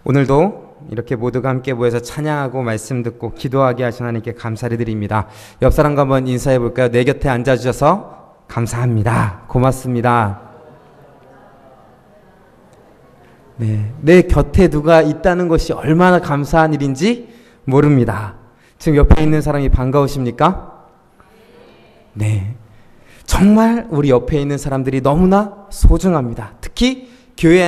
오늘도 이렇게 모두가 함께 모여서 찬양하고 말씀 듣고 기도하게 하신 하나님께 감사를 드립니다. 옆 사람과 한번 인사해 볼까요? 내 곁에 앉아주셔서 감사합니다. 고맙습니다. 네, 내 곁에 누가 있다는 것이 얼마나 감사한 일인지 모릅니다. 지금 옆에 있는 사람이 반가우십니까? 네, 정말 우리 옆에 있는 사람들이 너무나 소중합니다. 특히 교회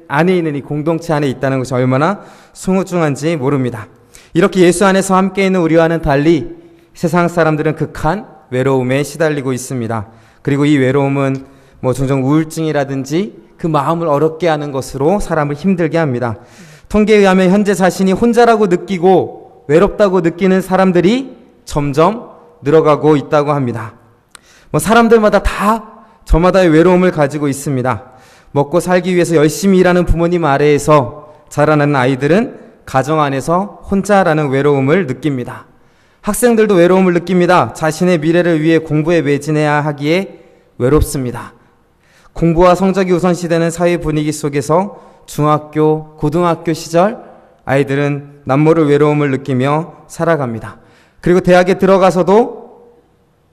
안에 있는 이 공동체 안에 있다는 것이 얼마나 소중한지 모릅니다. 이렇게 예수 안에서 함께 있는 우리와는 달리 세상 사람들은 극한 외로움에 시달리고 있습니다. 그리고 이 외로움은 종종 우울증이라든지 그 마음을 어렵게 하는 것으로 사람을 힘들게 합니다. 통계에 의하면 현재 자신이 혼자라고 느끼고 외롭다고 느끼는 사람들이 점점 늘어가고 있다고 합니다. 사람들마다 다 저마다의 외로움을 가지고 있습니다. 먹고 살기 위해서 열심히 일하는 부모님 아래에서 자라나는 아이들은 가정 안에서 혼자라는 외로움을 느낍니다. 학생들도 외로움을 느낍니다. 자신의 미래를 위해 공부에 매진해야 하기에 외롭습니다. 공부와 성적이 우선시되는 사회 분위기 속에서 중학교, 고등학교 시절 아이들은 남모를 외로움을 느끼며 살아갑니다. 그리고 대학에 들어가서도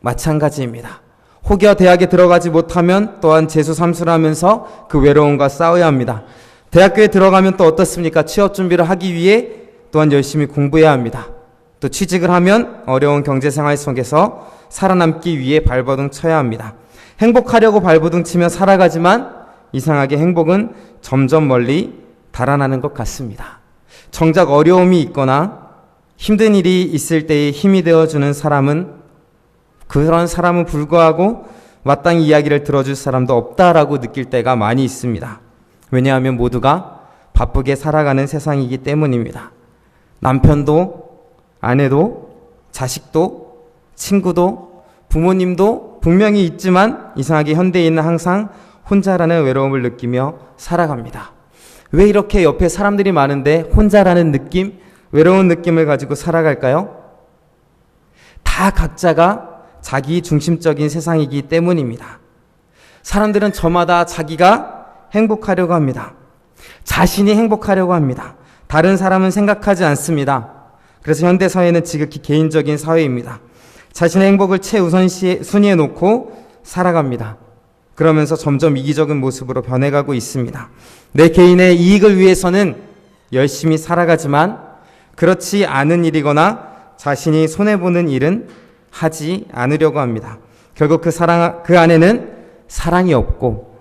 마찬가지입니다. 혹여 대학에 들어가지 못하면 또한 재수 삼수를 하면서 그 외로움과 싸워야 합니다. 대학교에 들어가면 또 어떻습니까? 취업 준비를 하기 위해 또한 열심히 공부해야 합니다. 또 취직을 하면 어려운 경제생활 속에서 살아남기 위해 발버둥 쳐야 합니다. 행복하려고 발버둥 치며 살아가지만 이상하게 행복은 점점 멀리 달아나는 것 같습니다. 정작 어려움이 있거나 힘든 일이 있을 때에 힘이 되어주는 사람은 그런 사람은 불구하고 마땅히 이야기를 들어줄 사람도 없다라고 느낄 때가 많이 있습니다. 왜냐하면 모두가 바쁘게 살아가는 세상이기 때문입니다. 남편도, 아내도, 자식도, 친구도, 부모님도 분명히 있지만 이상하게 현대인은 항상 혼자라는 외로움을 느끼며 살아갑니다. 왜 이렇게 옆에 사람들이 많은데 혼자라는 느낌, 외로운 느낌을 가지고 살아갈까요? 다 각자가 자기 중심적인 세상이기 때문입니다. 사람들은 저마다 자기가 행복하려고 합니다. 자신이 행복하려고 합니다. 다른 사람은 생각하지 않습니다. 그래서 현대사회는 지극히 개인적인 사회입니다. 자신의 행복을 최우선순위에 놓고 살아갑니다. 그러면서 점점 이기적인 모습으로 변해가고 있습니다. 내 개인의 이익을 위해서는 열심히 살아가지만 그렇지 않은 일이거나 자신이 손해보는 일은 하지 않으려고 합니다. 결국 그 안에는 사랑이 없고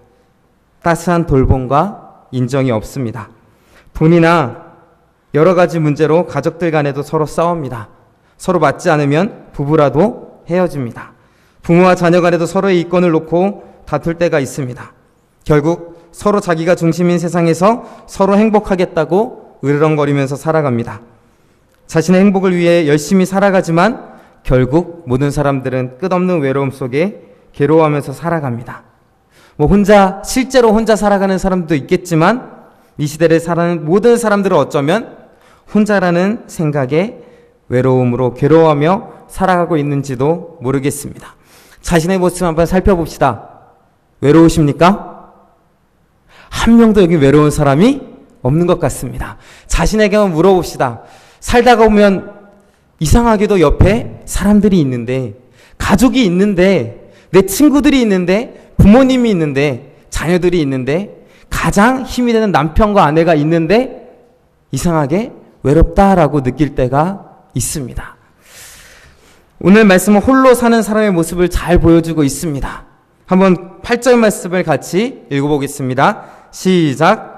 따스한 돌봄과 인정이 없습니다. 돈이나 여러 가지 문제로 가족들 간에도 서로 싸웁니다. 서로 맞지 않으면 부부라도 헤어집니다. 부모와 자녀 간에도 서로의 이권을 놓고 다툴 때가 있습니다. 결국 서로 자기가 중심인 세상에서 서로 행복하겠다고 으르렁거리면서 살아갑니다. 자신의 행복을 위해 열심히 살아가지만 결국 모든 사람들은 끝없는 외로움 속에 괴로워하면서 살아갑니다. 실제로 혼자 살아가는 사람도 있겠지만 이 시대를 살아가는 모든 사람들은 어쩌면 혼자라는 생각에 외로움으로 괴로워하며 살아가고 있는지도 모르겠습니다. 자신의 모습 한번 살펴봅시다. 외로우십니까? 한 명도 여기 외로운 사람이 없는 것 같습니다. 자신에게 한번 물어봅시다. 살다가 보면 이상하게도 옆에 사람들이 있는데, 가족이 있는데, 내 친구들이 있는데, 부모님이 있는데, 자녀들이 있는데, 가장 힘이 되는 남편과 아내가 있는데 이상하게 외롭다라고 느낄 때가 있습니다. 오늘 말씀은 홀로 사는 사람의 모습을 잘 보여주고 있습니다. 한번 8절 말씀을 같이 읽어보겠습니다. 시작.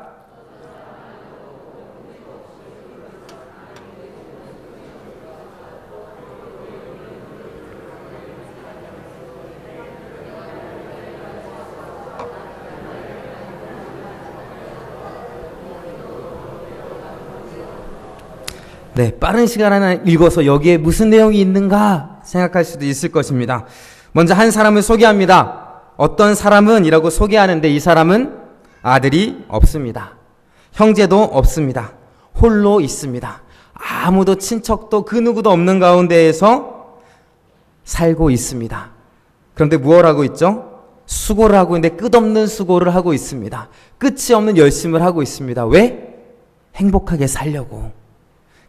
네, 빠른 시간 안에 읽어서 여기에 무슨 내용이 있는가 생각할 수도 있을 것입니다. 먼저 한 사람을 소개합니다. 어떤 사람은 이라고 소개하는데 이 사람은 아들이 없습니다. 형제도 없습니다. 홀로 있습니다. 아무도 친척도 그 누구도 없는 가운데에서 살고 있습니다. 그런데 무엇을 하고 있죠? 수고를 하고 있는데 끝없는 수고를 하고 있습니다. 끝이 없는 열심을 하고 있습니다. 왜? 행복하게 살려고,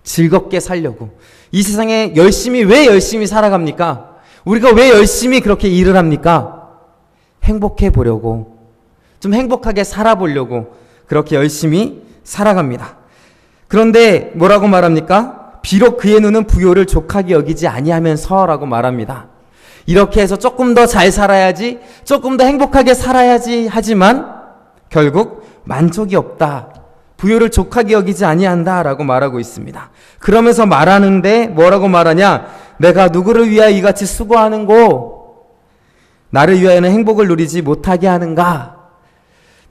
즐겁게 살려고, 이 세상에 왜 열심히 살아갑니까? 우리가 왜 열심히 그렇게 일을 합니까? 행복해 보려고, 좀 행복하게 살아보려고 그렇게 열심히 살아갑니다. 그런데 뭐라고 말합니까? 비록 그의 눈은 부요를 족하게 여기지 아니하면서라고 말합니다. 이렇게 해서 조금 더 잘 살아야지, 조금 더 행복하게 살아야지 하지만 결국 만족이 없다, 부요를 족하게 여기지 아니한다라고 말하고 있습니다. 그러면서 말하는데 뭐라고 말하냐? 내가 누구를 위하여 이같이 수고하는고 나를 위하여는 행복을 누리지 못하게 하는가?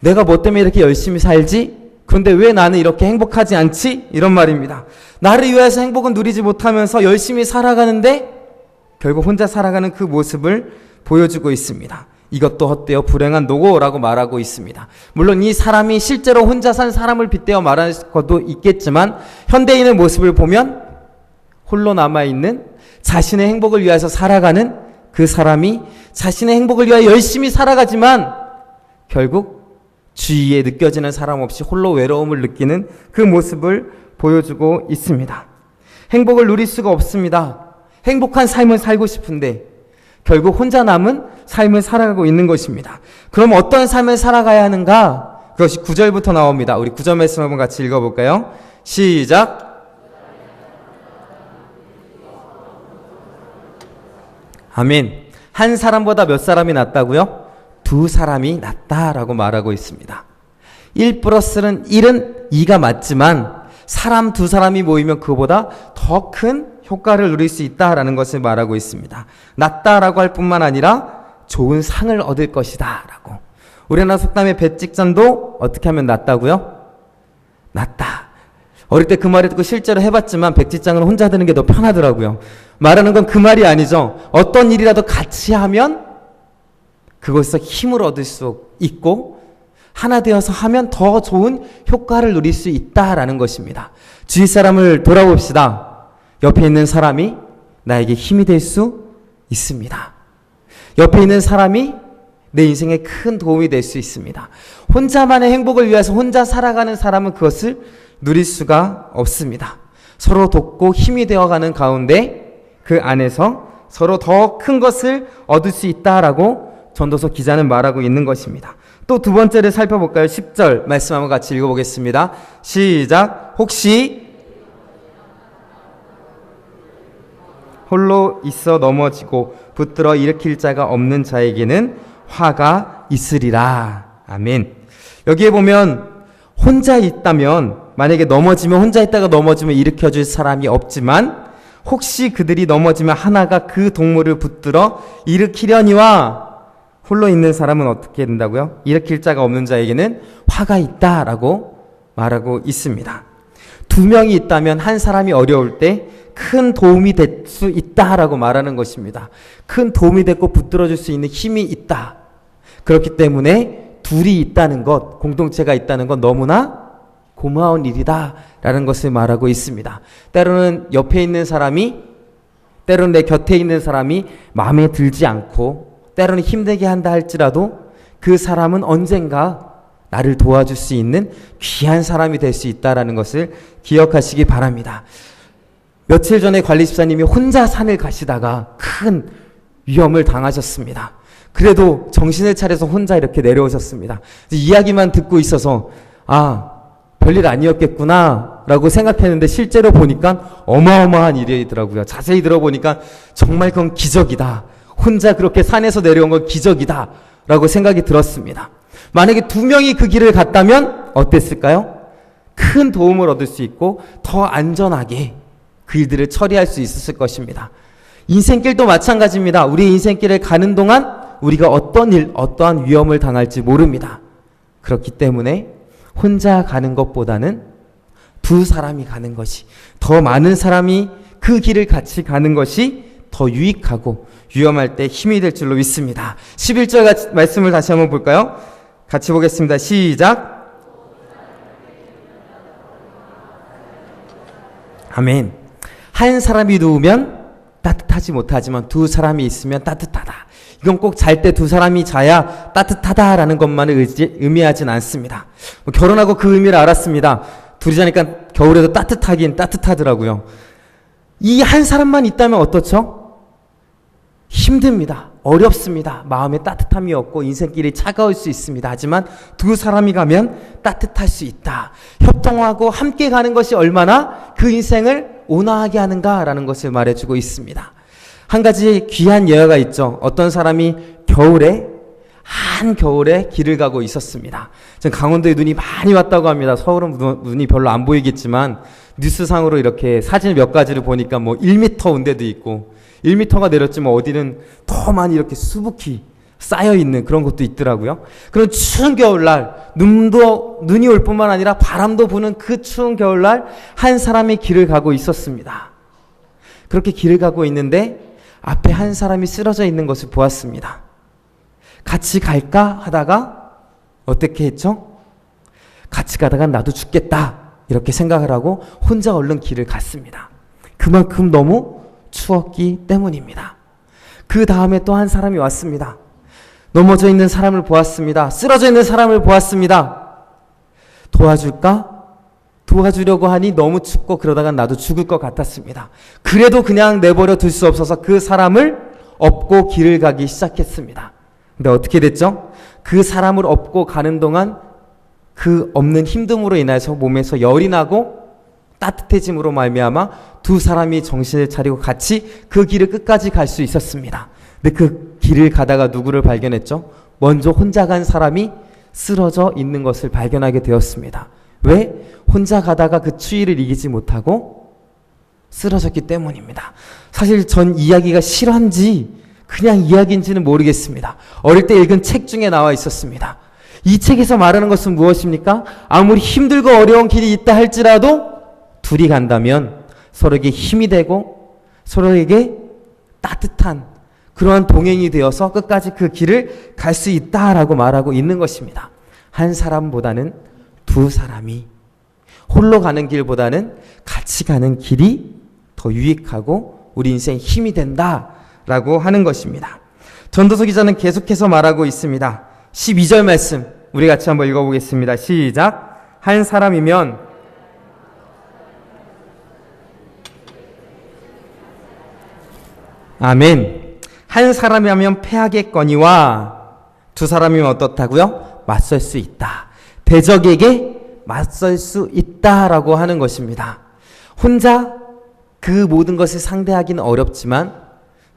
내가 뭐 때문에 이렇게 열심히 살지? 그런데 왜 나는 이렇게 행복하지 않지? 이런 말입니다. 나를 위해서 행복은 누리지 못하면서 열심히 살아가는데 결국 혼자 살아가는 그 모습을 보여주고 있습니다. 이것도 헛되어 불행한 노고라고 말하고 있습니다. 물론 이 사람이 실제로 혼자 산 사람을 빗대어 말할 것도 있겠지만 현대인의 모습을 보면 홀로 남아있는 자신의 행복을 위해서 살아가는 그 사람이 자신의 행복을 위하여 열심히 살아가지만 결국 주위에 느껴지는 사람 없이 홀로 외로움을 느끼는 그 모습을 보여주고 있습니다. 행복을 누릴 수가 없습니다. 행복한 삶을 살고 싶은데 결국 혼자 남은 삶을 살아가고 있는 것입니다. 그럼 어떤 삶을 살아가야 하는가? 그것이 9절부터 나옵니다. 우리 9절 말씀 한번 같이 읽어볼까요? 시작! 아멘. 한 사람보다 몇 사람이 낫다고요? 두 사람이 낫다라고 말하고 있습니다. 1 플러스 1은 2가 맞지만 사람 두 사람이 모이면 그보다 더 큰 효과를 누릴 수 있다라는 것을 말하고 있습니다. 낫다라고 할 뿐만 아니라 좋은 상을 얻을 것이다 라고. 우리나라 속담의 백직전도 어떻게 하면 낫다고요? 낫다. 어릴 때 그 말을 듣고 실제로 해봤지만 백직장은 혼자 드는 게 더 편하더라고요. 말하는 건 그 말이 아니죠. 어떤 일이라도 같이 하면 그것에서 힘을 얻을 수 있고 하나 되어서 하면 더 좋은 효과를 누릴 수 있다라는 것입니다. 주위 사람을 돌아봅시다. 옆에 있는 사람이 나에게 힘이 될 수 있습니다. 옆에 있는 사람이 내 인생에 큰 도움이 될 수 있습니다. 혼자만의 행복을 위해서 혼자 살아가는 사람은 그것을 누릴 수가 없습니다. 서로 돕고 힘이 되어가는 가운데 그 안에서 서로 더 큰 것을 얻을 수 있다라고 전도서 기자는 말하고 있는 것입니다. 또 두 번째를 살펴볼까요? 10절 말씀 한번 같이 읽어보겠습니다. 시작! 혹시 홀로 있어 넘어지고 붙들어 일으킬 자가 없는 자에게는 화가 있으리라. 아멘. 여기에 보면 혼자 있다면, 만약에 넘어지면 혼자 있다가 넘어지면 일으켜줄 사람이 없지만 혹시 그들이 넘어지면 하나가 그 동물을 붙들어 일으키려니와 홀로 있는 사람은 어떻게 된다고요? 일으킬 자가 없는 자에게는 화가 있다라고 말하고 있습니다. 두 명이 있다면 한 사람이 어려울 때 큰 도움이 될 수 있다라고 말하는 것입니다. 큰 도움이 됐고 붙들어줄 수 있는 힘이 있다. 그렇기 때문에 둘이 있다는 것, 공동체가 있다는 건 너무나 고마운 일이다라는 것을 말하고 있습니다. 때로는 옆에 있는 사람이, 때로는 내 곁에 있는 사람이 마음에 들지 않고 때로는 힘들게 한다 할지라도 그 사람은 언젠가 나를 도와줄 수 있는 귀한 사람이 될 수 있다는 것을 기억하시기 바랍니다. 며칠 전에 관리집사님이 혼자 산을 가시다가 큰 위험을 당하셨습니다. 그래도 정신을 차려서 혼자 이렇게 내려오셨습니다. 이야기만 듣고 있어서 별일 아니었겠구나 라고 생각했는데 실제로 보니까 어마어마한 일이더라고요. 자세히 들어보니까 정말 그건 기적이다. 혼자 그렇게 산에서 내려온 건 기적이다 라고 생각이 들었습니다. 만약에 두 명이 그 길을 갔다면 어땠을까요? 큰 도움을 얻을 수 있고 더 안전하게 그 일들을 처리할 수 있었을 것입니다. 인생길도 마찬가지입니다. 우리 인생길을 가는 동안 우리가 어떠한 위험을 당할지 모릅니다. 그렇기 때문에 혼자 가는 것보다는 두 사람이 가는 것이, 더 많은 사람이 그 길을 같이 가는 것이 더 유익하고 위험할 때 힘이 될 줄로 믿습니다. 11절 말씀을 다시 한번 볼까요? 같이 보겠습니다. 시작! 아멘. 한 사람이 누우면 따뜻하지 못하지만 두 사람이 있으면 따뜻하다. 이건 꼭 잘 때 두 사람이 자야 따뜻하다라는 것만을 의미하진 않습니다. 결혼하고 그 의미를 알았습니다. 둘이 자니까 겨울에도 따뜻하긴 따뜻하더라고요. 이 한 사람만 있다면 어떻죠? 힘듭니다. 어렵습니다. 마음에 따뜻함이 없고 인생길이 차가울 수 있습니다. 하지만 두 사람이 가면 따뜻할 수 있다. 협동하고 함께 가는 것이 얼마나 그 인생을 온화하게 하는가라는 것을 말해주고 있습니다. 한 가지 귀한 예화가 있죠. 어떤 사람이 한겨울에 길을 가고 있었습니다. 지금 강원도에 눈이 많이 왔다고 합니다. 서울은 눈이 별로 안 보이겠지만 뉴스상으로 이렇게 사진 몇 가지를 보니까 뭐 1m 온 데도 있고 1m가 내렸지만 어디는 더 많이 이렇게 수북히 쌓여있는 그런 것도 있더라고요. 그런 추운 겨울날 눈이 올 뿐만 아니라 바람도 부는 그 추운 겨울날 한 사람이 길을 가고 있었습니다. 그렇게 길을 가고 있는데 앞에 한 사람이 쓰러져 있는 것을 보았습니다. 같이 갈까 하다가 어떻게 했죠? 같이 가다가 나도 죽겠다 이렇게 생각을 하고 혼자 얼른 길을 갔습니다. 그만큼 너무 추웠기 때문입니다. 그 다음에 또 한 사람이 왔습니다. 넘어져 있는 사람을 보았습니다. 쓰러져 있는 사람을 보았습니다. 도와줄까? 도와주려고 하니 너무 춥고 그러다가 나도 죽을 것 같았습니다. 그래도 그냥 내버려 둘 수 없어서 그 사람을 업고 길을 가기 시작했습니다. 근데 어떻게 됐죠? 그 사람을 업고 가는 동안 그 없는 힘듦으로 인해서 몸에서 열이 나고 따뜻해짐으로 말미암아 두 사람이 정신을 차리고 같이 그 길을 끝까지 갈 수 있었습니다. 근데 그 길을 가다가 누구를 발견했죠? 먼저 혼자 간 사람이 쓰러져 있는 것을 발견하게 되었습니다. 왜? 혼자 가다가 그 추위를 이기지 못하고 쓰러졌기 때문입니다. 사실 전 이야기가 실화인지 그냥 이야기인지는 모르겠습니다. 어릴 때 읽은 책 중에 나와 있었습니다. 이 책에서 말하는 것은 무엇입니까? 아무리 힘들고 어려운 길이 있다 할지라도 둘이 간다면 서로에게 힘이 되고 서로에게 따뜻한 그러한 동행이 되어서 끝까지 그 길을 갈 수 있다라고 말하고 있는 것입니다. 한 사람보다는 두 사람이 홀로 가는 길보다는 같이 가는 길이 더 유익하고 우리 인생에 힘이 된다라고 하는 것입니다. 전도서 기자는 계속해서 말하고 있습니다. 12절 말씀 우리 같이 한번 읽어보겠습니다. 시작. 한 사람이면 아멘. 한 사람이면 패하겠거니와 두 사람이면 어떻다고요? 맞설 수 있다. 대적에게 맞설 수 있다라고 하는 것입니다. 혼자 그 모든 것을 상대하기는 어렵지만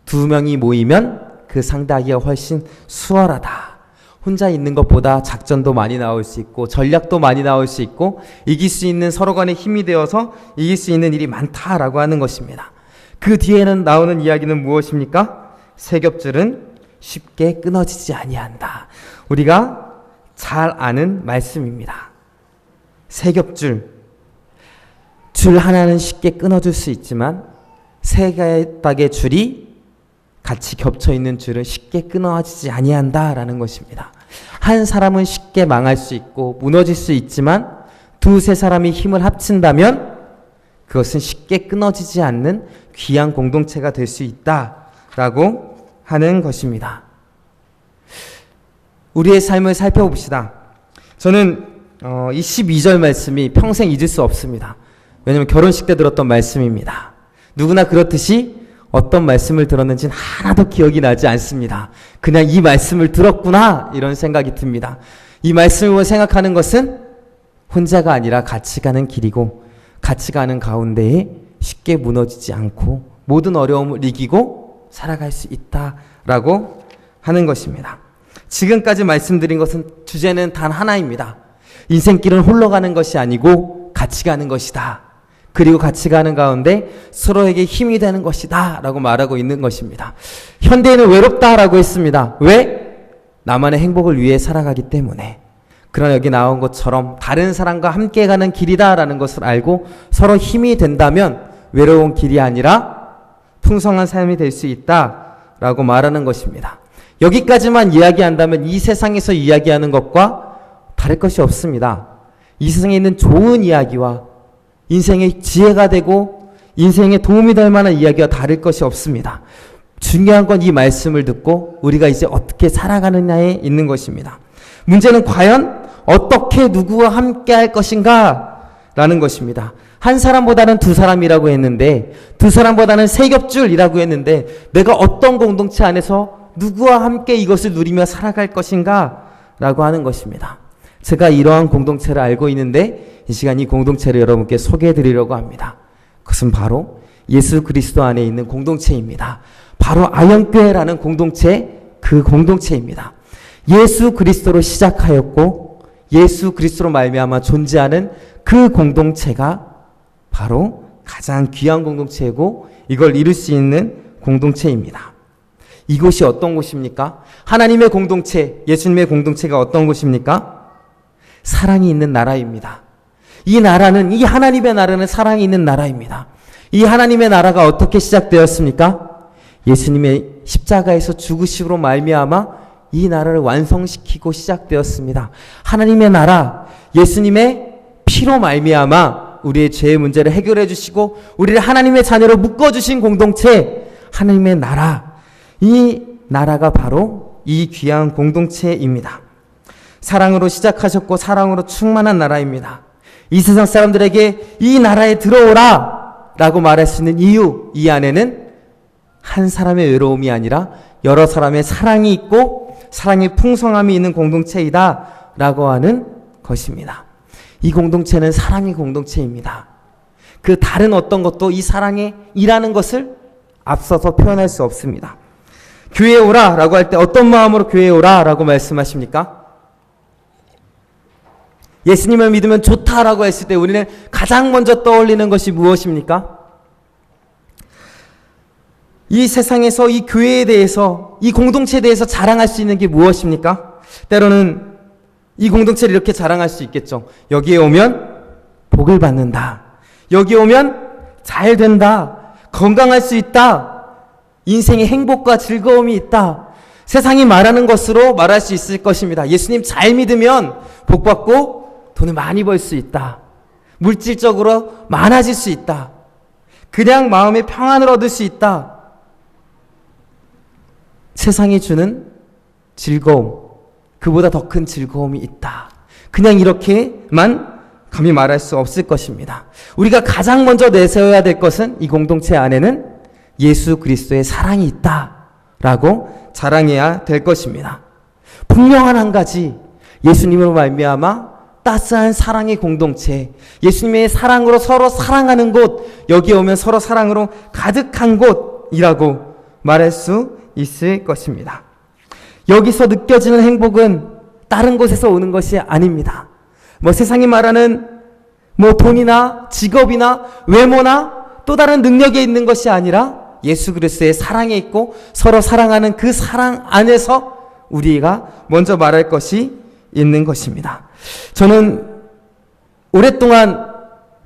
두 명이 모이면 그 상대하기가 훨씬 수월하다. 혼자 있는 것보다 작전도 많이 나올 수 있고 전략도 많이 나올 수 있고 이길 수 있는 서로 간의 힘이 되어서 이길 수 있는 일이 많다라고 하는 것입니다. 그 뒤에는 나오는 이야기는 무엇입니까? 세 겹줄은 쉽게 끊어지지 아니한다. 우리가 잘 아는 말씀입니다. 세 겹줄, 줄 하나는 쉽게 끊어줄 수 있지만 세 개의 줄이 같이 겹쳐 있는 줄은 쉽게 끊어지지 아니한다라는 것입니다. 한 사람은 쉽게 망할 수 있고 무너질 수 있지만 두세 사람이 힘을 합친다면 그것은 쉽게 끊어지지 않는 귀한 공동체가 될 수 있다라고 하는 것입니다. 우리의 삶을 살펴봅시다. 저는 이 12절 말씀이 평생 잊을 수 없습니다. 왜냐하면 결혼식 때 들었던 말씀입니다. 누구나 그렇듯이 어떤 말씀을 들었는지는 하나도 기억이 나지 않습니다. 그냥 이 말씀을 들었구나 이런 생각이 듭니다. 이 말씀을 생각하는 것은 혼자가 아니라 같이 가는 길이고 같이 가는 가운데에 쉽게 무너지지 않고 모든 어려움을 이기고 살아갈 수 있다라고 하는 것입니다. 지금까지 말씀드린 것은 주제는 단 하나입니다. 인생길은 홀로 가는 것이 아니고 같이 가는 것이다. 그리고 같이 가는 가운데 서로에게 힘이 되는 것이다 라고 말하고 있는 것입니다. 현대인은 외롭다라고 했습니다. 왜? 나만의 행복을 위해 살아가기 때문에. 그러나 여기 나온 것처럼 다른 사람과 함께 가는 길이다라는 것을 알고 서로 힘이 된다면 외로운 길이 아니라 풍성한 삶이 될 수 있다라고 말하는 것입니다. 여기까지만 이야기한다면 이 세상에서 이야기하는 것과 다를 것이 없습니다. 이 세상에 있는 좋은 이야기와 인생의 지혜가 되고 인생에 도움이 될 만한 이야기와 다를 것이 없습니다. 중요한 건 이 말씀을 듣고 우리가 이제 어떻게 살아가느냐에 있는 것입니다. 문제는 과연 어떻게 누구와 함께 할 것인가 라는 것입니다. 한 사람보다는 두 사람이라고 했는데, 두 사람보다는 세 겹줄이라고 했는데, 내가 어떤 공동체 안에서 누구와 함께 이것을 누리며 살아갈 것인가? 라고 하는 것입니다. 제가 이러한 공동체를 알고 있는데, 이 시간 이 공동체를 여러분께 소개해 드리려고 합니다. 그것은 바로 예수 그리스도 안에 있는 공동체입니다. 바로 아현교회라는 공동체, 그 공동체입니다. 예수 그리스도로 시작하였고 예수 그리스도로 말미암아 존재하는 그 공동체가 바로 가장 귀한 공동체이고 이걸 이룰 수 있는 공동체입니다. 이곳이 어떤 곳입니까? 하나님의 공동체, 예수님의 공동체가 어떤 곳입니까? 사랑이 있는 나라입니다. 이 나라는, 이 하나님의 나라는 사랑이 있는 나라입니다. 이 하나님의 나라가 어떻게 시작되었습니까? 예수님의 십자가에서 죽으심으로 말미암아 이 나라를 완성시키고 시작되었습니다. 하나님의 나라, 예수님의 피로 말미암아 우리의 죄의 문제를 해결해 주시고 우리를 하나님의 자녀로 묶어주신 공동체, 하나님의 나라, 이 나라가 바로 이 귀한 공동체입니다. 사랑으로 시작하셨고 사랑으로 충만한 나라입니다. 이 세상 사람들에게 이 나라에 들어오라 라고 말할 수 있는 이유, 이 안에는 한 사람의 외로움이 아니라 여러 사람의 사랑이 있고 사랑의 풍성함이 있는 공동체이다 라고 하는 것입니다. 이 공동체는 사랑의 공동체입니다. 그 다른 어떤 것도 이 사랑의 이라는 것을 앞서서 표현할 수 없습니다. 교회에 오라 라고 할 때 어떤 마음으로 교회에 오라 라고 말씀하십니까? 예수님을 믿으면 좋다라고 했을 때 우리는 가장 먼저 떠올리는 것이 무엇입니까? 이 세상에서 이 교회에 대해서, 이 공동체에 대해서 자랑할 수 있는 게 무엇입니까? 때로는 이 공동체를 이렇게 자랑할 수 있겠죠. 여기에 오면 복을 받는다. 여기 오면 잘 된다. 건강할 수 있다. 인생에 행복과 즐거움이 있다. 세상이 말하는 것으로 말할 수 있을 것입니다. 예수님 잘 믿으면 복 받고 돈을 많이 벌 수 있다. 물질적으로 많아질 수 있다. 그냥 마음의 평안을 얻을 수 있다. 세상이 주는 즐거움, 그보다 더 큰 즐거움이 있다. 그냥 이렇게만 감히 말할 수 없을 것입니다. 우리가 가장 먼저 내세워야 될 것은 이 공동체 안에는 예수 그리스도의 사랑이 있다라고 자랑해야 될 것입니다. 분명한 한 가지, 예수님으로 말미암아 따스한 사랑의 공동체, 예수님의 사랑으로 서로 사랑하는 곳, 여기 오면 서로 사랑으로 가득한 곳이라고 말할 수 있을 것입니다. 여기서 느껴지는 행복은 다른 곳에서 오는 것이 아닙니다. 세상이 말하는 돈이나 직업이나 외모나 또 다른 능력에 있는 것이 아니라 예수 그리스도의 사랑에 있고 서로 사랑하는 그 사랑 안에서 우리가 먼저 말할 것이 있는 것입니다. 저는 오랫동안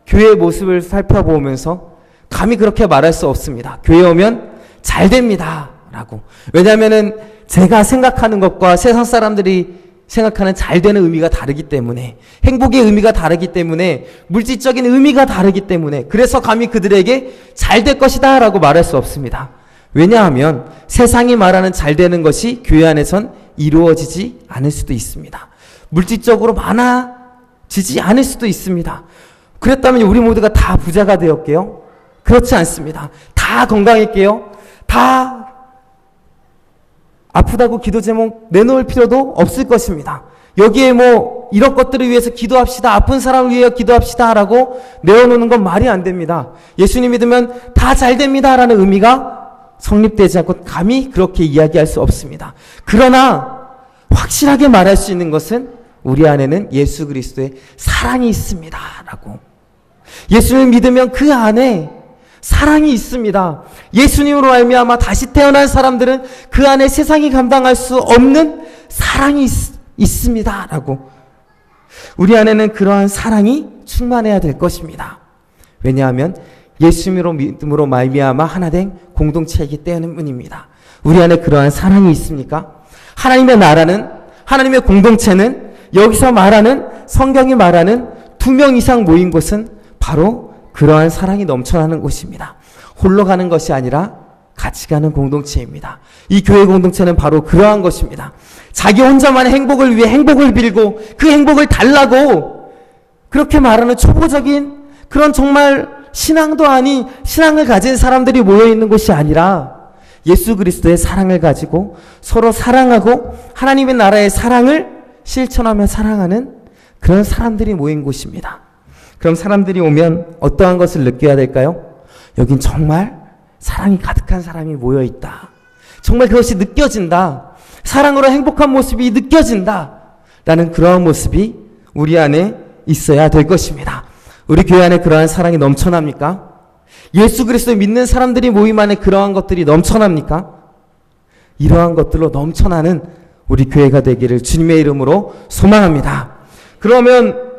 교회의 모습을 살펴보면서 감히 그렇게 말할 수 없습니다. 교회 오면 잘 됩니다 라고. 왜냐하면 제가 생각하는 것과 세상 사람들이 생각하는 잘 되는 의미가 다르기 때문에, 행복의 의미가 다르기 때문에, 물질적인 의미가 다르기 때문에, 그래서 감히 그들에게 잘 될 것이다 라고 말할 수 없습니다. 왜냐하면 세상이 말하는 잘 되는 것이 교회 안에선 이루어지지 않을 수도 있습니다. 물질적으로 많아지지 않을 수도 있습니다. 그랬다면 우리 모두가 다 부자가 되었게요? 그렇지 않습니다. 다 건강했게요? 다 아프다고 기도 제목 내놓을 필요도 없을 것입니다. 여기에 이런 것들을 위해서 기도합시다, 아픈 사람을 위해 기도합시다 라고 내어놓는 건 말이 안 됩니다. 예수님 믿으면 다 잘 됩니다 라는 의미가 성립되지 않고 감히 그렇게 이야기할 수 없습니다. 그러나 확실하게 말할 수 있는 것은 우리 안에는 예수 그리스도의 사랑이 있습니다 라고. 예수님을 믿으면 그 안에 사랑이 있습니다. 예수님으로 말미암아 다시 태어난 사람들은 그 안에 세상이 감당할 수 없는 사랑이 있습니다 라고. 우리 안에는 그러한 사랑이 충만해야 될 것입니다. 왜냐하면 예수님으로 믿음으로 말미암아 하나된 공동체이기 때문입니다. 우리 안에 그러한 사랑이 있습니까? 하나님의 나라는, 하나님의 공동체는 여기서 말하는, 성경이 말하는 2명 이상 모인 곳은 바로 그러한 사랑이 넘쳐나는 곳입니다. 홀로 가는 것이 아니라 같이 가는 공동체입니다. 이 교회 공동체는 바로 그러한 것입니다. 자기 혼자만의 행복을 위해 행복을 빌고 그 행복을 달라고 그렇게 말하는 초보적인 그런 정말 신앙도 아닌 신앙을 가진 사람들이 모여있는 곳이 아니라 예수 그리스도의 사랑을 가지고 서로 사랑하고 하나님의 나라의 사랑을 실천하며 사랑하는 그런 사람들이 모인 곳입니다. 그럼 사람들이 오면 어떠한 것을 느껴야 될까요? 여긴 정말 사랑이 가득한 사람이 모여있다. 정말 그것이 느껴진다. 사랑으로 행복한 모습이 느껴진다. 라는 그러한 모습이 우리 안에 있어야 될 것입니다. 우리 교회 안에 그러한 사랑이 넘쳐납니까? 예수 그리스도 믿는 사람들이 모임 안에 그러한 것들이 넘쳐납니까? 이러한 것들로 넘쳐나는 우리 교회가 되기를 주님의 이름으로 소망합니다. 그러면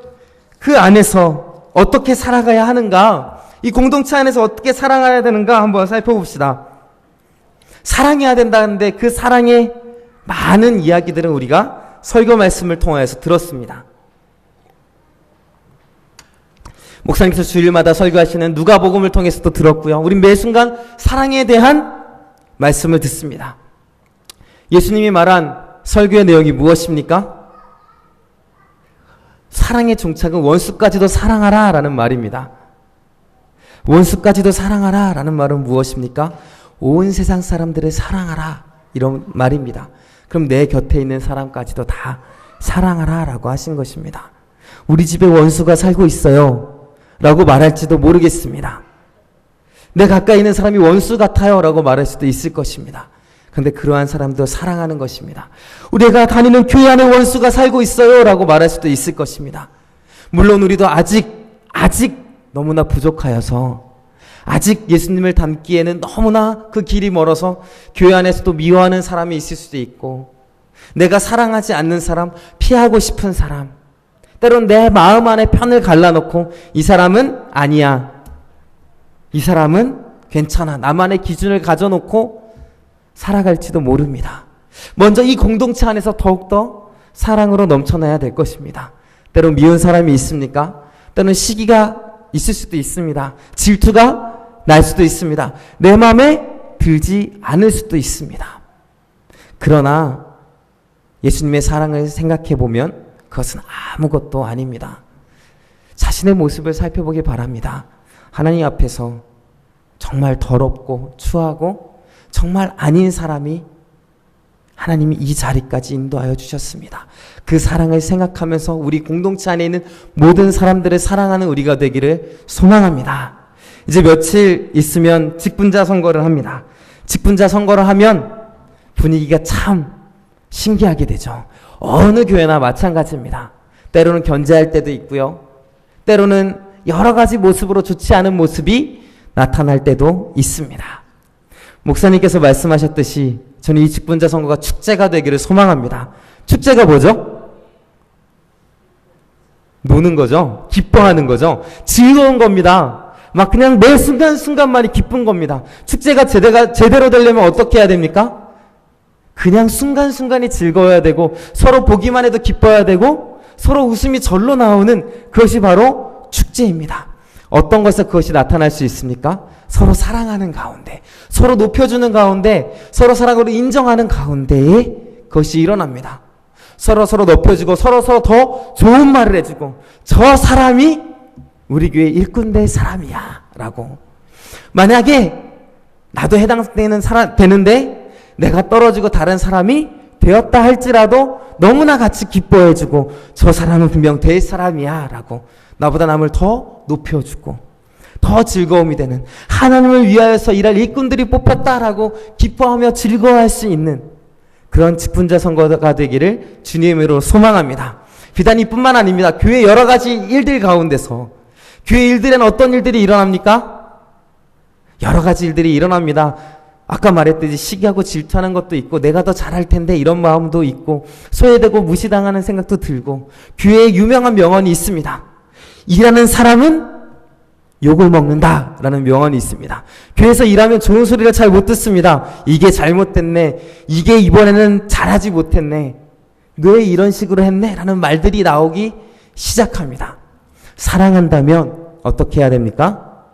그 안에서 어떻게 살아가야 하는가? 이 공동체 안에서 어떻게 살아가야 되는가 한번 살펴봅시다. 사랑해야 된다는데 그 사랑의 많은 이야기들은 우리가 설교 말씀을 통하여서 들었습니다. 목사님께서 주일마다 설교하시는 누가복음을 통해서도 들었고요. 우린 매 순간 사랑에 대한 말씀을 듣습니다. 예수님이 말한 설교의 내용이 무엇입니까? 사랑의 종착은 원수까지도 사랑하라 라는 말입니다. 원수까지도 사랑하라 라는 말은 무엇입니까? 온 세상 사람들을 사랑하라 이런 말입니다. 그럼 내 곁에 있는 사람까지도 다 사랑하라 라고 하신 것입니다. 우리 집에 원수가 살고 있어요 라고 말할지도 모르겠습니다. 내 가까이 있는 사람이 원수 같아요 라고 말할 수도 있을 것입니다. 그런데 그러한 사람도 사랑하는 것입니다. 우리가 다니는 교회 안에 원수가 살고 있어요 라고 말할 수도 있을 것입니다. 물론 우리도 아직 너무나 부족하여서 아직 예수님을 닮기에는 너무나 그 길이 멀어서 교회 안에서도 미워하는 사람이 있을 수도 있고 내가 사랑하지 않는 사람, 피하고 싶은 사람, 때론 내 마음 안에 편을 갈라놓고 이 사람은 아니야, 이 사람은 괜찮아, 나만의 기준을 가져놓고 살아갈지도 모릅니다. 먼저 이 공동체 안에서 더욱더 사랑으로 넘쳐나야 될 것입니다. 때론 미운 사람이 있습니까? 때론 시기가 있을 수도 있습니다. 질투가 날 수도 있습니다. 내 마음에 들지 않을 수도 있습니다. 그러나 예수님의 사랑을 생각해 보면 그것은 아무것도 아닙니다. 자신의 모습을 살펴보기 바랍니다. 하나님 앞에서 정말 더럽고 추하고 정말 아닌 사람이 하나님이 이 자리까지 인도하여 주셨습니다. 그 사랑을 생각하면서 우리 공동체 안에 있는 모든 사람들을 사랑하는 우리가 되기를 소망합니다. 이제 며칠 있으면 직분자 선거를 합니다. 직분자 선거를 하면 분위기가 참 신기하게 되죠. 어느 교회나 마찬가지입니다. 때로는 견제할 때도 있고요. 때로는 여러 가지 모습으로 좋지 않은 모습이 나타날 때도 있습니다. 목사님께서 말씀하셨듯이 저는 이 직분자 선거가 축제가 되기를 소망합니다. 축제가 뭐죠? 노는 거죠. 기뻐하는 거죠. 즐거운 겁니다. 막 그냥 매 순간순간만이 기쁜 겁니다. 축제가 제대로 되려면 어떻게 해야 됩니까? 그냥 순간순간이 즐거워야 되고 서로 보기만 해도 기뻐야 되고 서로 웃음이 절로 나오는 그것이 바로 축제입니다. 어떤 것에서 그것이 나타날 수 있습니까? 서로 사랑하는 가운데, 서로 높여주는 가운데, 서로 사랑으로 인정하는 가운데에 그것이 일어납니다. 서로 높여주고 서로 더 좋은 말을 해주고 저 사람이 우리 교회 일꾼될 사람이야 라고. 만약에 나도 해당되는 사람 되는데 내가 떨어지고 다른 사람이 되었다 할지라도 너무나 같이 기뻐해주고 저 사람은 분명 될 사람이야 라고 나보다 남을 더 높여주고 더 즐거움이 되는, 하나님을 위하여서 일할 일꾼들이 뽑혔다라고 기뻐하며 즐거워할 수 있는 그런 직분자 선거가 되기를 주님으로 소망합니다. 비단 이뿐만 아닙니다. 교회 여러 가지 일들 가운데서 교회 일들에는 어떤 일들이 일어납니까? 여러 가지 일들이 일어납니다. 아까 말했듯이 시기하고 질투하는 것도 있고 내가 더 잘할 텐데 이런 마음도 있고 소외되고 무시당하는 생각도 들고 교회에 유명한 명언이 있습니다. 일하는 사람은 욕을 먹는다 라는 명언이 있습니다. 교회에서 일하면 좋은 소리를 잘 못 듣습니다. 이게 잘못됐네, 이게 이번에는 잘하지 못했네, 왜 이런 식으로 했네 라는 말들이 나오기 시작합니다. 사랑한다면 어떻게 해야 됩니까?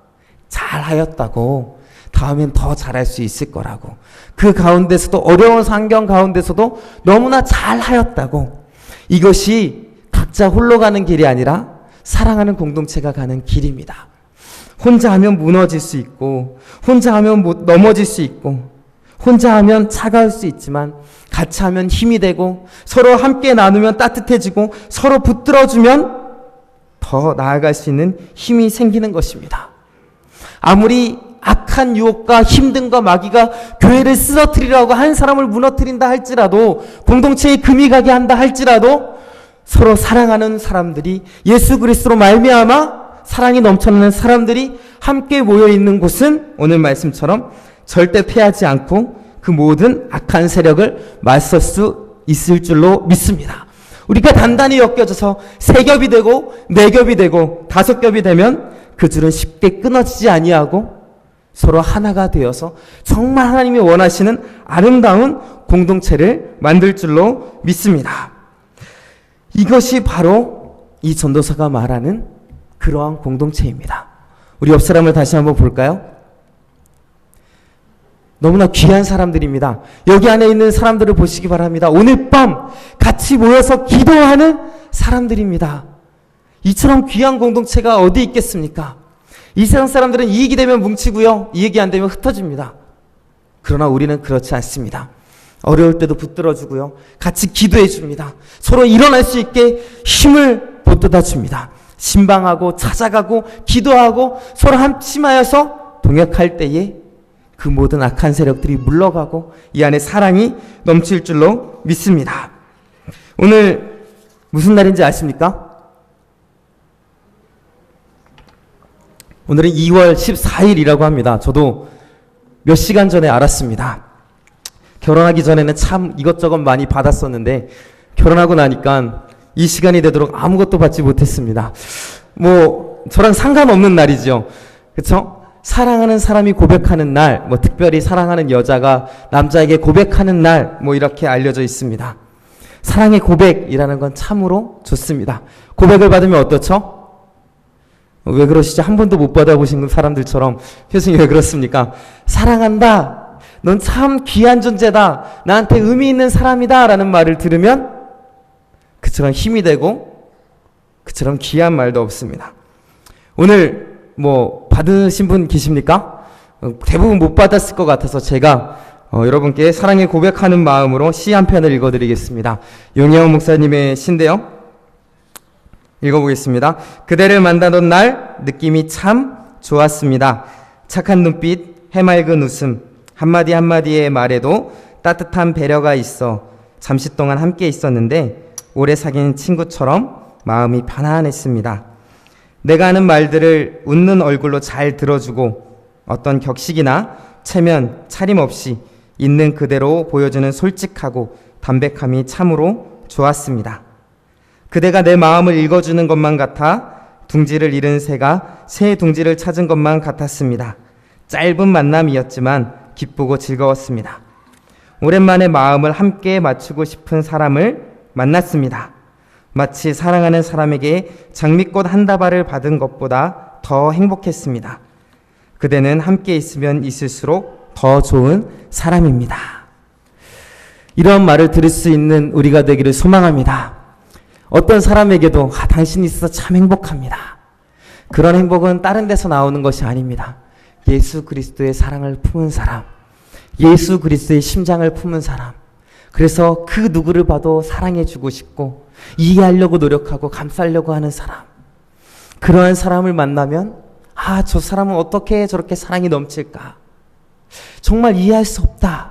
잘하였다고, 다음엔 더 잘할 수 있을 거라고, 그 가운데서도 어려운 환경 가운데서도 너무나 잘하였다고, 이것이 각자 홀로 가는 길이 아니라 사랑하는 공동체가 가는 길입니다. 혼자 하면 무너질 수 있고, 혼자 하면 넘어질 수 있고, 혼자 하면 차가울 수 있지만 같이 하면 힘이 되고, 서로 함께 나누면 따뜻해지고, 서로 붙들어주면 더 나아갈 수 있는 힘이 생기는 것입니다. 아무리 악한 유혹과 힘듦과 마귀가 교회를 쓰러뜨리려고 한 사람을 무너뜨린다 할지라도, 공동체에 금이 가게 한다 할지라도, 서로 사랑하는 사람들이, 예수 그리스도로 말미암아 사랑이 넘쳐나는 사람들이 함께 모여 있는 곳은 오늘 말씀처럼 절대 패하지 않고 그 모든 악한 세력을 맞설 수 있을 줄로 믿습니다. 우리가 단단히 엮여져서 3겹이 되고 4겹이 되고 5겹이 되면 그 줄은 쉽게 끊어지지 아니하고 서로 하나가 되어서 정말 하나님이 원하시는 아름다운 공동체를 만들 줄로 믿습니다. 이것이 바로 이 전도서가 말하는 그러한 공동체입니다. 우리 옆 사람을 다시 한번 볼까요? 너무나 귀한 사람들입니다. 여기 안에 있는 사람들을 보시기 바랍니다. 오늘 밤 같이 모여서 기도하는 사람들입니다. 이처럼 귀한 공동체가 어디 있겠습니까? 이 세상 사람들은 이익이 되면 뭉치고요, 이익이 안 되면 흩어집니다. 그러나 우리는 그렇지 않습니다. 어려울 때도 붙들어주고요, 같이 기도해 줍니다. 서로 일어날 수 있게 힘을 보태다 줍니다. 신방하고 찾아가고 기도하고 서로 합심하여서 동역할 때에 그 모든 악한 세력들이 물러가고 이 안에 사랑이 넘칠 줄로 믿습니다. 오늘 무슨 날인지 아십니까? 오늘은 2월 14일이라고 합니다. 저도 몇 시간 전에 알았습니다. 결혼하기 전에는 참 이것저것 많이 받았었는데 결혼하고 나니까 이 시간이 되도록 아무것도 받지 못했습니다. 저랑 상관없는 날이죠. 그렇죠? 사랑하는 사람이 고백하는 날, 특별히 사랑하는 여자가 남자에게 고백하는 날, 이렇게 알려져 있습니다. 사랑의 고백이라는 건 참으로 좋습니다. 고백을 받으면 어떻죠? 왜 그러시죠? 한 번도 못 받아보신 사람들처럼 교수님 왜 그렇습니까? 사랑한다. 넌 참 귀한 존재다. 나한테 의미 있는 사람이다. 라는 말을 들으면 그처럼 힘이 되고 그처럼 귀한 말도 없습니다. 오늘 받으신 분 계십니까? 대부분 못 받았을 것 같아서 제가 여러분께 사랑의 고백하는 마음으로 시 한 편을 읽어드리겠습니다. 용혜원 목사님의 시인데요. 읽어보겠습니다. 그대를 만나던 날 느낌이 참 좋았습니다. 착한 눈빛, 해맑은 웃음, 한마디 한마디의 말에도 따뜻한 배려가 있어 잠시 동안 함께 있었는데 오래 사귄 친구처럼 마음이 편안했습니다. 내가 하는 말들을 웃는 얼굴로 잘 들어주고 어떤 격식이나 체면, 차림 없이 있는 그대로 보여주는 솔직하고 담백함이 참으로 좋았습니다. 그대가 내 마음을 읽어주는 것만 같아 둥지를 잃은 새가 새 둥지를 찾은 것만 같았습니다. 짧은 만남이었지만 기쁘고 즐거웠습니다. 오랜만에 마음을 함께 맞추고 싶은 사람을 만났습니다. 마치 사랑하는 사람에게 장미꽃 한 다발을 받은 것보다 더 행복했습니다. 그대는 함께 있으면 있을수록 더 좋은 사람입니다. 이런 말을 들을 수 있는 우리가 되기를 소망합니다. 어떤 사람에게도 당신이 있어서 참 행복합니다. 그런 행복은 다른 데서 나오는 것이 아닙니다. 예수 그리스도의 사랑을 품은 사람, 예수 그리스도의 심장을 품은 사람, 그래서 그 누구를 봐도 사랑해주고 싶고 이해하려고 노력하고 감싸려고 하는 사람, 그러한 사람을 만나면 저 사람은 어떻게 저렇게 사랑이 넘칠까, 정말 이해할 수 없다.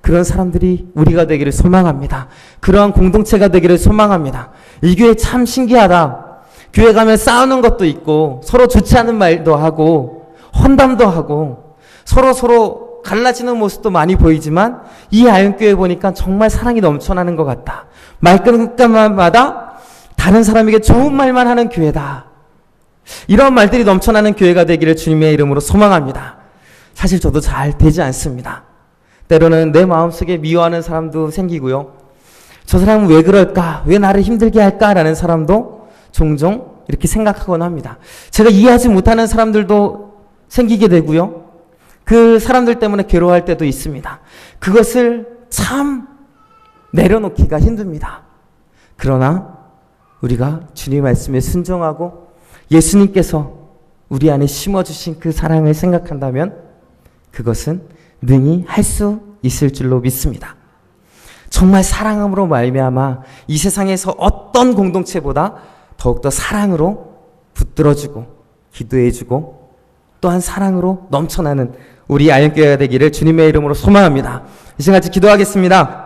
그런 사람들이 우리가 되기를 소망합니다. 그러한 공동체가 되기를 소망합니다. 이 교회 참 신기하다. 교회 가면 싸우는 것도 있고 서로 좋지 않은 말도 하고 헌담도 하고 서로 갈라지는 모습도 많이 보이지만 이 아연교회 보니까 정말 사랑이 넘쳐나는 것 같다. 말끝마다 다른 사람에게 좋은 말만 하는 교회다. 이런 말들이 넘쳐나는 교회가 되기를 주님의 이름으로 소망합니다. 사실 저도 잘 되지 않습니다. 때로는 내 마음속에 미워하는 사람도 생기고요. 저 사람은 왜 그럴까? 왜 나를 힘들게 할까? 라는 사람도 종종 이렇게 생각하곤 합니다. 제가 이해하지 못하는 사람들도 생기게 되고요. 그 사람들 때문에 괴로워할 때도 있습니다. 그것을 참 내려놓기가 힘듭니다. 그러나 우리가 주님 말씀에 순종하고 예수님께서 우리 안에 심어주신 그 사랑을 생각한다면 그것은 능히 할 수 있을 줄로 믿습니다. 정말 사랑함으로 말미암아 이 세상에서 어떤 공동체보다 더욱더 사랑으로 붙들어주고 기도해주고 또한 사랑으로 넘쳐나는 우리 아연교회가 되기를 주님의 이름으로 소망합니다. 이 시간 같이 기도하겠습니다.